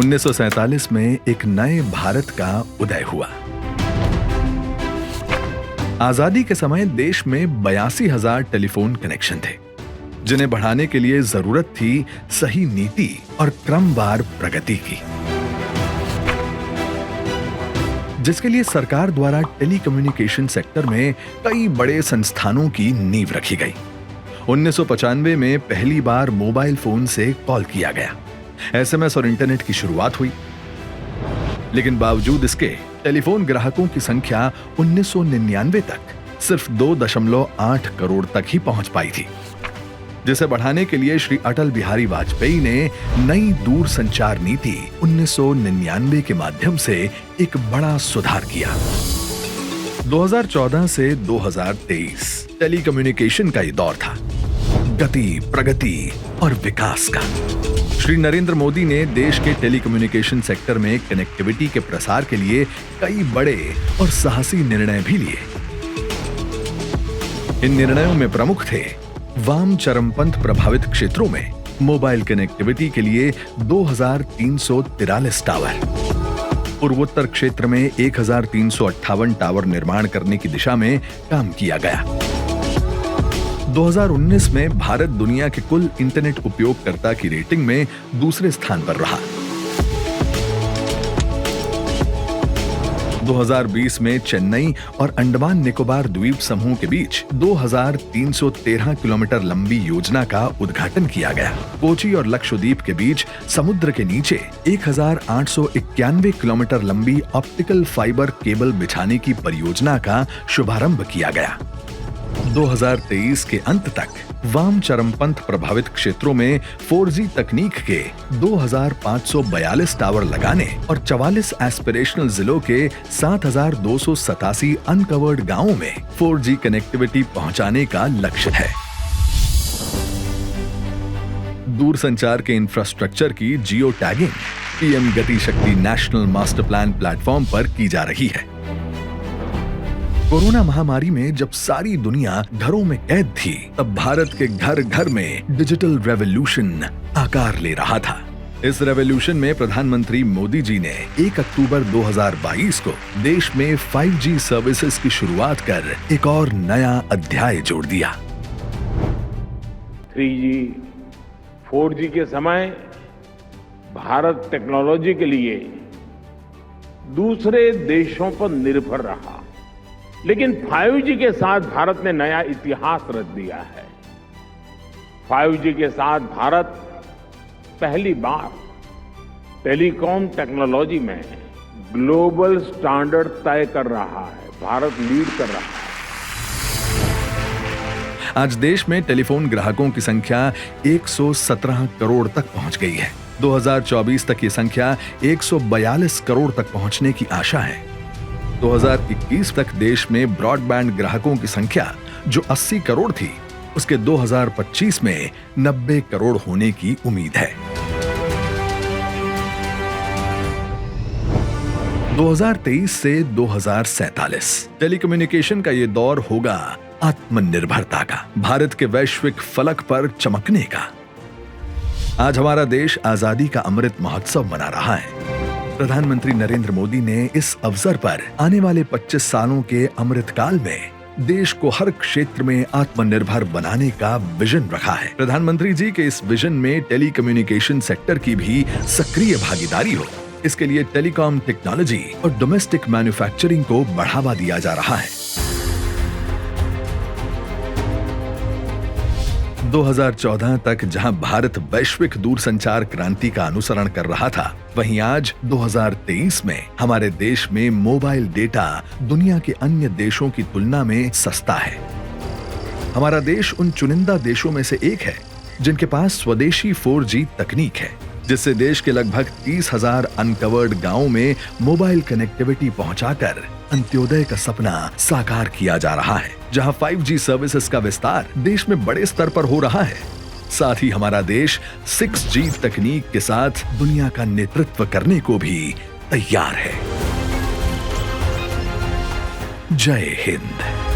1947 में एक नए भारत का उदय हुआ। आजादी के समय देश में 82,000 टेलीफोन कनेक्शन थे, जिन्हें बढ़ाने के लिए जरूरत थी सही नीति और क्रमवार प्रगति की, जिसके लिए सरकार द्वारा टेलीकम्युनिकेशन सेक्टर में कई बड़े संस्थानों की नींव रखी गई। 1995 में पहली बार मोबाइल फोन से कॉल किया गया, एसएमएस और इंटरनेट की शुरुआत हुई। लेकिन बावजूद इसके टेलीफोन ग्राहकों की संख्या 1999 तक सिर्फ 2.8 करोड़ तक ही पहुंच पाई थी, जिसे बढ़ाने के लिए श्री अटल बिहारी वाजपेयी ने नई दूर संचार नीति 1999 के माध्यम से एक बड़ा सुधार किया। 2014 से 2023 टेलीकम्युनिकेशन का ये दौर था, गति, प्रगति और विकास का। श्री नरेंद्र मोदी ने देश के टेलीकम्युनिकेशन सेक्टर में कनेक्टिविटी के प्रसार के लिए कई बड़े और साहसी निर्णय भी लिए। इन निर्णयों में प्रमुख थे वाम चरमपंथ प्रभावित क्षेत्रों में मोबाइल कनेक्टिविटी के लिए 2343 टावर, पूर्वोत्तर क्षेत्र में 1358 टावर निर्माण करने की दिशा में काम किया गया। 2019 में भारत दुनिया के कुल इंटरनेट उपयोगकर्ता की रेटिंग में दूसरे स्थान पर रहा। 2020 में चेन्नई और अंडमान निकोबार द्वीप समूह के बीच 2313 किलोमीटर लंबी योजना का उद्घाटन किया गया। कोची और लक्षद्वीप के बीच समुद्र के नीचे 1891 किलोमीटर लंबी ऑप्टिकल फाइबर केबल बिछाने की परियोजना का शुभारंभ किया गया। 2023 के अंत तक वाम चरमपंथ प्रभावित क्षेत्रों में 4G तकनीक के 2542 टावर लगाने और 44 एस्पिरेशनल जिलों के 7287 अनकवर्ड गांवों में 4G कनेक्टिविटी पहुंचाने का लक्ष्य है। दूरसंचार के इंफ्रास्ट्रक्चर की जियो टैगिंग पीएम गति शक्ति नेशनल मास्टर प्लान प्लेटफॉर्म पर की जा रही है। कोरोना महामारी में जब सारी दुनिया घरों में कैद थी, तब भारत के घर घर में डिजिटल रेवोल्यूशन आकार ले रहा था। इस रेवोल्यूशन में प्रधानमंत्री मोदी जी ने 1 अक्टूबर 2022 को देश में 5G सर्विसेज की शुरुआत कर एक और नया अध्याय जोड़ दिया। 3G, 4G के समय भारत टेक्नोलॉजी के लिए दूसरे देशों पर निर्भर रहा, लेकिन 5G के साथ भारत ने नया इतिहास रच दिया है। 5G के साथ भारत पहली बार टेलीकॉम टेक्नोलॉजी में ग्लोबल स्टैंडर्ड तय कर रहा है। भारत लीड कर रहा है। आज देश में टेलीफोन ग्राहकों की संख्या 117 करोड़ तक पहुंच गई है। 2024 तक ये संख्या 142 करोड़ तक पहुंचने की आशा है। 2021 तक देश में ब्रॉडबैंड ग्राहकों की संख्या जो 80 करोड़ थी, उसके 2025 में 90 करोड़ होने की उम्मीद है। 2023 से 2047 टेलीकम्युनिकेशन का ये दौर होगा आत्मनिर्भरता का, भारत के वैश्विक फलक पर चमकने का। आज हमारा देश आजादी का अमृत महोत्सव मना रहा है। प्रधानमंत्री नरेंद्र मोदी ने इस अवसर पर आने वाले 25 सालों के अमृतकाल में देश को हर क्षेत्र में आत्मनिर्भर बनाने का विजन रखा है। प्रधानमंत्री जी के इस विजन में टेलीकम्युनिकेशन सेक्टर की भी सक्रिय भागीदारी हो, इसके लिए टेलीकॉम टेक्नोलॉजी और डोमेस्टिक मैन्युफैक्चरिंग को बढ़ावा दिया जा रहा है। 2014 तक जहां भारत वैश्विक दूरसंचार क्रांति का अनुसरण कर रहा था, वहीं आज 2023 में हमारे देश में मोबाइल डेटा दुनिया के अन्य देशों की तुलना में सस्ता है। हमारा देश उन चुनिंदा देशों में से एक है जिनके पास स्वदेशी 4G तकनीक है, जिससे देश के लगभग 30,000 अनकवर्ड गांवों में मोबाइल कनेक्टिविटी पहुंचाकर अंत्योदय का सपना साकार किया जा रहा है। जहां 5G सर्विसेज का विस्तार देश में बड़े स्तर पर हो रहा है, साथ ही हमारा देश 6G तकनीक के साथ दुनिया का नेतृत्व करने को भी तैयार है। जय हिंद।